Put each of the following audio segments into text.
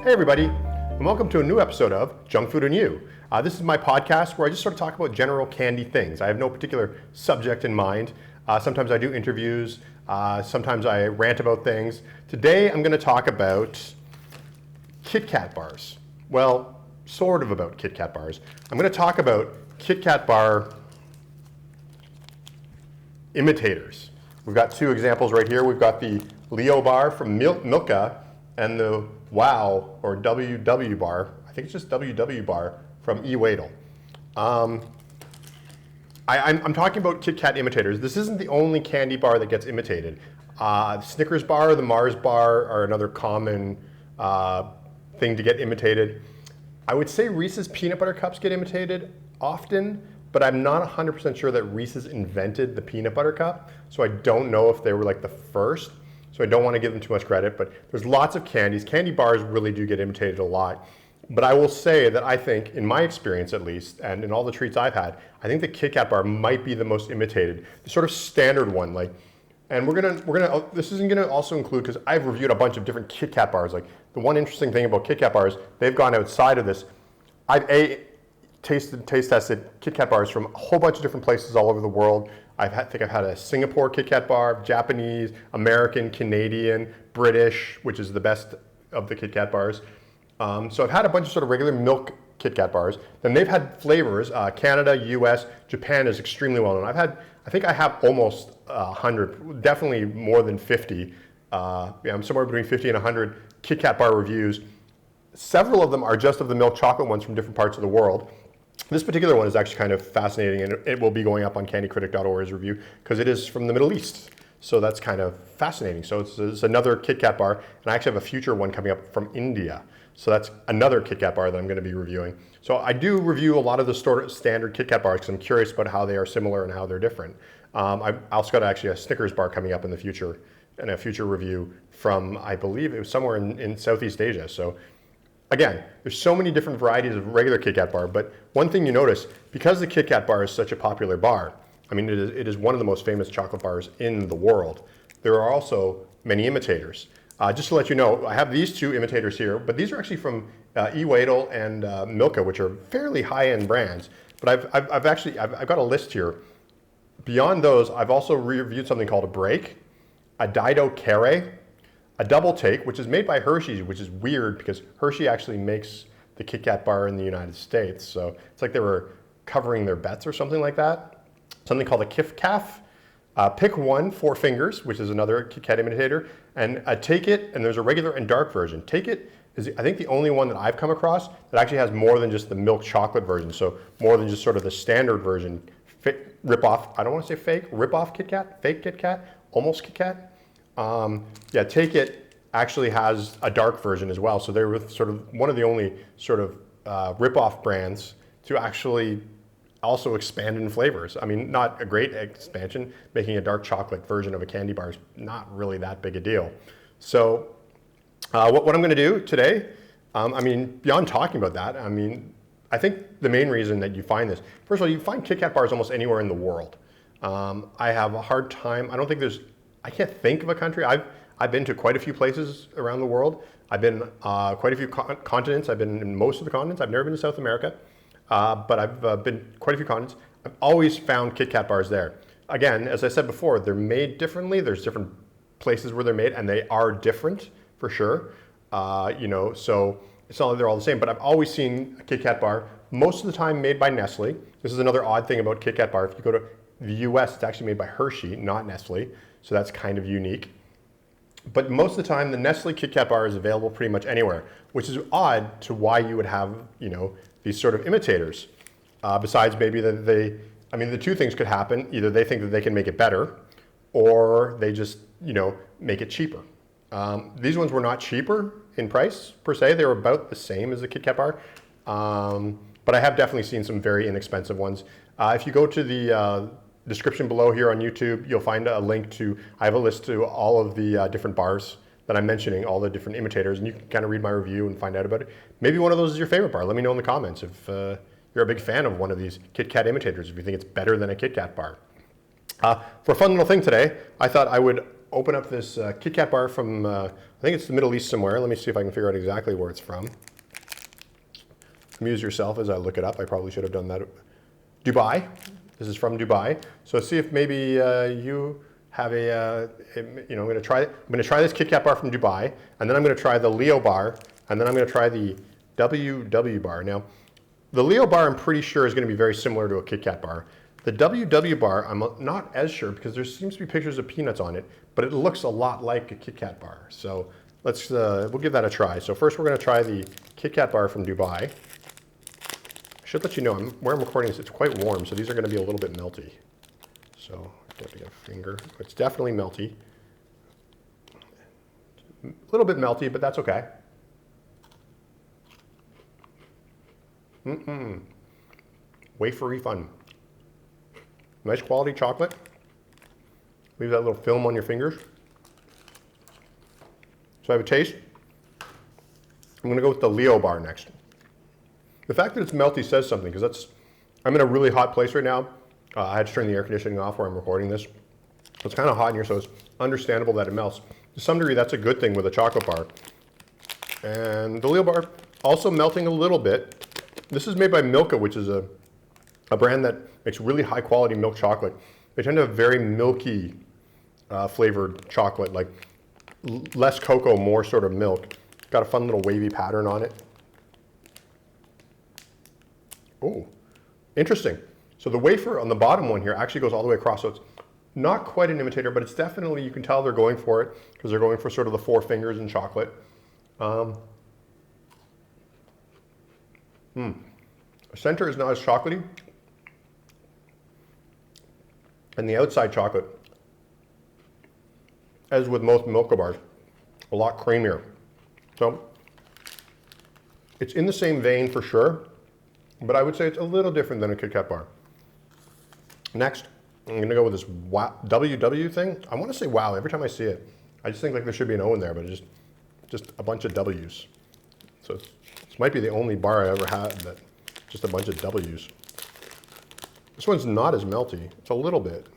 Hey everybody, and welcome to a new episode of Junk Food and You. This is my podcast where I just sort of talk about general candy things. I have no particular subject in mind. Sometimes I do interviews, sometimes I rant about things. Today I'm going to talk about Kit Kat bars. Well, sort of about Kit Kat bars. I'm going to talk about Kit Kat bar imitators. We've got two examples right here. We've got the Leo bar from Milka and the Wow or WW bar. I think it's just WW bar from E-Wadle. I'm talking about Kit Kat imitators. This isn't the only candy bar that gets imitated. The Snickers bar, the Mars bar are another common thing to get imitated. I would say Reese's peanut butter cups get imitated often, but I'm not 100% sure that Reese's invented the peanut butter cup, so I don't know if they were like the first, so I don't want to give them too much credit, but there's lots of candies. Candy bars really do get imitated a lot, but I will say that I think, in my experience at least, and in all the treats I've had, I think the Kit Kat bar might be the most imitated, the sort of standard one. And this isn't gonna also include, because I've reviewed a bunch of different Kit Kat bars. Like, the one interesting thing about Kit Kat bars, they've gone outside of this. I've taste tested Kit Kat bars from a whole bunch of different places all over the world. I think I've had a Singapore Kit Kat bar, Japanese, American, Canadian, British, which is the best of the Kit Kat bars. So I've had a bunch of sort of regular milk Kit Kat bars. Then they've had flavors. Canada, US, Japan is extremely well known. I think I have almost 100, definitely more than 50. I'm somewhere between 50 and 100 Kit Kat bar reviews. Several of them are just of the milk chocolate ones from different parts of the world. This particular one is actually kind of fascinating, and it will be going up on candycritic.org as a review because it is from the Middle East. So that's kind of fascinating. So it's another Kit Kat bar, and I actually have a future one coming up from India. So that's another Kit Kat bar that I'm going to be reviewing. So I do review a lot of the standard Kit Kat bars because I'm curious about how they are similar and how they're different. I've also got actually a Snickers bar coming up in the future, and a future review from, I believe it was somewhere in Southeast Asia. So again, there's so many different varieties of regular Kit Kat bar, but one thing you notice, because the Kit Kat bar is such a popular bar, I mean, it is one of the most famous chocolate bars in the world, there are also many imitators. Just to let you know, I have these two imitators here, but these are actually from E-Wadle and Milka, which are fairly high-end brands. But I've got a list here. Beyond those, I've also reviewed something called a Break, a Dido Carré, a Double Take, which is made by Hershey, which is weird because Hershey actually makes the Kit Kat bar in the United States. So it's like they were covering their bets or something like that. Something called a Kif Caf. Pick One, Four Fingers, which is another Kit Kat imitator. And Take It, and there's a regular and dark version. Take It is, I think, the only one that I've come across that actually has more than just the milk chocolate version. So more than just sort of the standard version. Rip-off, I don't want to say fake, rip-off Kit Kat, fake Kit Kat, almost Kit Kat. Take It actually has a dark version as well. So they were sort of one of the only sort of rip-off brands to actually also expand in flavors. I mean, not a great expansion. Making a dark chocolate version of a candy bar is not really that big a deal. So what I'm going to do today, I mean, beyond talking about that, I mean, I think the main reason that you find this, first of all, you find Kit Kat bars almost anywhere in the world. I have a hard time, I can't think of a country. I've been to quite a few places around the world. I've been quite a few continents. I've been in most of the continents. I've never been to South America, but I've been quite a few continents. I've always found Kit Kat bars there. Again, as I said before, they're made differently. There's different places where they're made, and they are different for sure. So it's not like they're all the same, but I've always seen a Kit Kat bar, most of the time made by Nestle. This is another odd thing about Kit Kat bar. If you go to the US, it's actually made by Hershey, not Nestle. So that's kind of unique. But most of the time, the Nestle Kit Kat bar is available pretty much anywhere, which is odd to why you would have, these sort of imitators. Besides maybe that the two things could happen. Either they think that they can make it better, or they just, make it cheaper. These ones were not cheaper in price, per se. They were about the same as the Kit Kat bar. But I have definitely seen some very inexpensive ones. If you go to the description below here on YouTube, you'll find a link to, I have a list to all of the different bars that I'm mentioning, all the different imitators, and you can kind of read my review and find out about it. Maybe one of those is your favorite bar. Let me know in the comments if you're a big fan of one of these Kit Kat imitators, if you think it's better than a Kit Kat bar. For a fun little thing today, I thought I would open up this Kit Kat bar from, I think it's the Middle East somewhere. Let me see if I can figure out exactly where it's from. Amuse yourself as I look it up. I probably should have done that. Dubai. This is from Dubai. So see if maybe you have I'm going to try this Kit Kat bar from Dubai, and then I'm going to try the Leo bar, and then I'm going to try the WW bar. Now, the Leo bar I'm pretty sure is going to be very similar to a Kit Kat bar. The WW bar I'm not as sure because there seems to be pictures of peanuts on it, but it looks a lot like a Kit Kat bar. So we'll give that a try. So first we're going to try the Kit Kat bar from Dubai. I should let you know, where I'm recording this, it's quite warm, so these are going to be a little bit melty. So I have to get a finger. It's definitely melty. A little bit melty, but that's okay. Wafery fun. Nice quality chocolate. Leave that little film on your fingers. So I have a taste. I'm going to go with the Leo bar next. The fact that it's melty says something, because I'm in a really hot place right now. I had to turn the air conditioning off where I'm recording this. So it's kind of hot in here, so it's understandable that it melts. To some degree, that's a good thing with a chocolate bar. And the Leo bar also melting a little bit. This is made by Milka, which is a brand that makes really high quality milk chocolate. They tend to have very milky flavored chocolate, like less cocoa, more sort of milk. Got a fun little wavy pattern on it. Oh, interesting. So the wafer on the bottom one here actually goes all the way across. So it's not quite an imitator, but it's definitely, you can tell they're going for it because they're going for sort of the 4 fingers in chocolate. The center is not as chocolatey. And the outside chocolate, as with most Milka bars, a lot creamier. So it's in the same vein for sure, but I would say it's a little different than a Kit Kat bar. Next, I'm going to go with this WW thing. I want to say wow every time I see it. I just think like there should be an O in there, but it's just a bunch of W's. So this might be the only bar I ever had that just a bunch of W's. This one's not as melty. It's a little bit.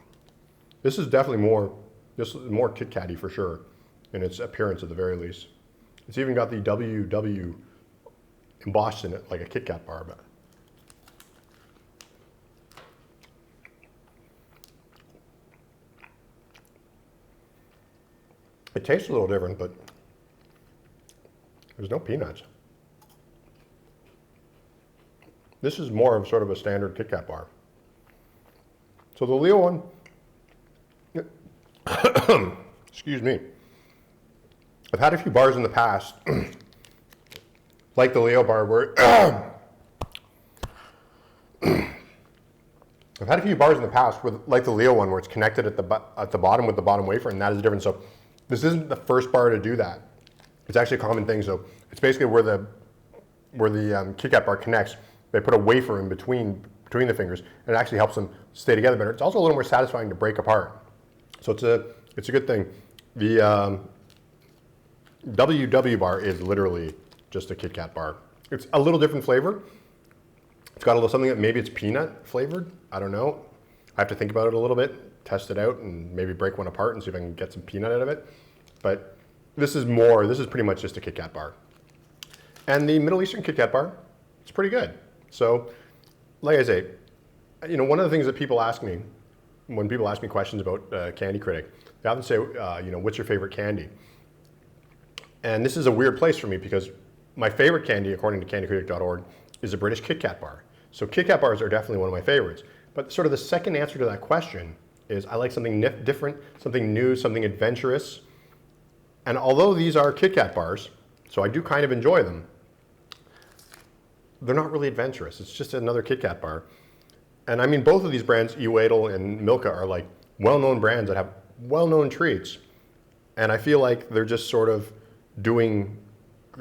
This is definitely more Kit Kat-y for sure in its appearance at the very least. It's even got the WW embossed in it like a Kit Kat bar. But it tastes a little different, but there's no peanuts. This is more of sort of a standard Kit Kat bar. So the Leo one, excuse me. I've had a few bars in the past, like the Leo bar, where I've had a few bars in the past with, like the Leo one, where it's connected at the bottom with the bottom wafer, and that is different. So this isn't the first bar to do that. It's actually a common thing. So it's basically where the Kit Kat bar connects. They put a wafer in between the fingers, and it actually helps them stay together better. It's also a little more satisfying to break apart. So it's a good thing. The WW bar is literally just a Kit Kat bar. It's a little different flavor. It's got a little something that maybe it's peanut flavored. I don't know. I have to think about it a little bit, test it out, and maybe break one apart and see if I can get some peanut out of it. But this is pretty much just a Kit Kat bar. And the Middle Eastern Kit Kat bar, it's pretty good. So, like I say, one of the things that people ask me, when people ask me questions about Candy Critic, they often say, what's your favorite candy? And this is a weird place for me because my favorite candy, according to candycritic.org, is a British Kit Kat bar. So Kit Kat bars are definitely one of my favorites. But sort of the second answer to that question is I like something different, something new, something adventurous. And although these are Kit Kat bars, so I do kind of enjoy them, they're not really adventurous. It's just another Kit Kat bar. And I mean, both of these brands, Ewadel and Milka, are like well-known brands that have well-known treats. And I feel like they're just sort of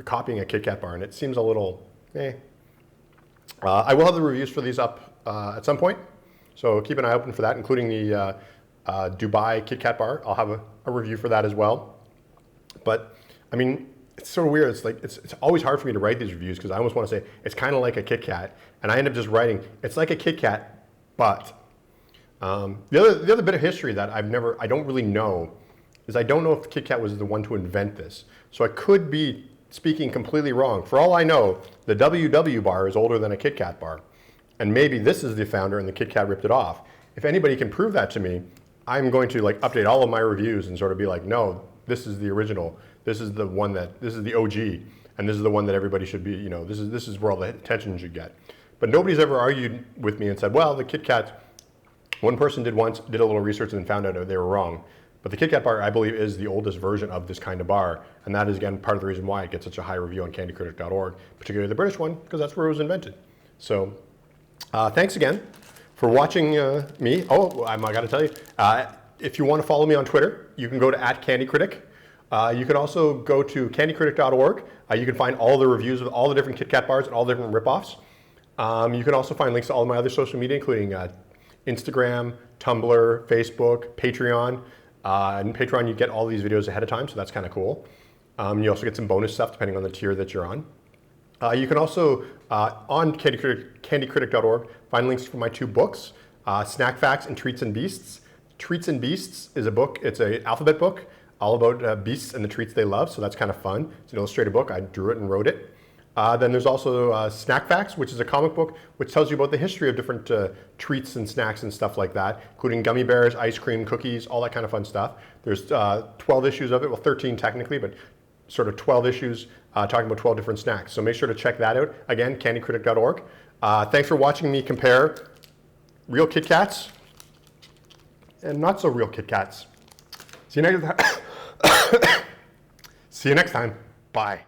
copying a Kit Kat bar, and it seems a little, I will have the reviews for these up at some point, so keep an eye open for that, including the Dubai Kit Kat bar. I'll have a review for that as well. But I mean, it's sort of weird. It's like it's always hard for me to write these reviews because I almost want to say it's kind of like a Kit Kat, and I end up just writing it's like a Kit Kat, but the other bit of history that I don't really know is I don't know if Kit Kat was the one to invent this. So I could be speaking completely wrong. For all I know, the WW bar is older than a Kit Kat bar. And maybe this is the founder and the Kit Kat ripped it off. If anybody can prove that to me, I'm going to like update all of my reviews and sort of be like, no, this is the original. This is the one this is the OG. And this is the one that everybody should be, this is where all the attention should get. But nobody's ever argued with me and said, well, the Kit Kat, one person did a little research and found out they were wrong. But the Kit Kat bar, I believe, is the oldest version of this kind of bar. And that is, again, part of the reason why it gets such a high review on candycritic.org, particularly the British one, because that's where it was invented. So thanks again for watching me. Oh, I got to tell you, if you want to follow me on Twitter, you can go to @CandyCritic. You can also go to candycritic.org. You can find all the reviews of all the different Kit Kat bars and all the different ripoffs. You can also find links to all of my other social media, including Instagram, Tumblr, Facebook, Patreon. And Patreon, you get all these videos ahead of time, so that's kind of cool. You also get some bonus stuff depending on the tier that you're on. You can also, on candycritic.org, find links for my 2 books, Snack Facts and Treats and Beasts. Treats and Beasts is a book. It's an alphabet book all about beasts and the treats they love, so that's kind of fun. It's an illustrated book. I drew it and wrote it. Then there's also Snack Facts, which is a comic book which tells you about the history of different treats and snacks and stuff like that, including gummy bears, ice cream, cookies, all that kind of fun stuff. There's 12 issues of it, well 13 technically, but sort of 12 issues talking about 12 different snacks. So make sure to check that out. Again, candycritic.org. Thanks for watching me compare real Kit Kats and not so real Kit Kats. See you next time. Bye.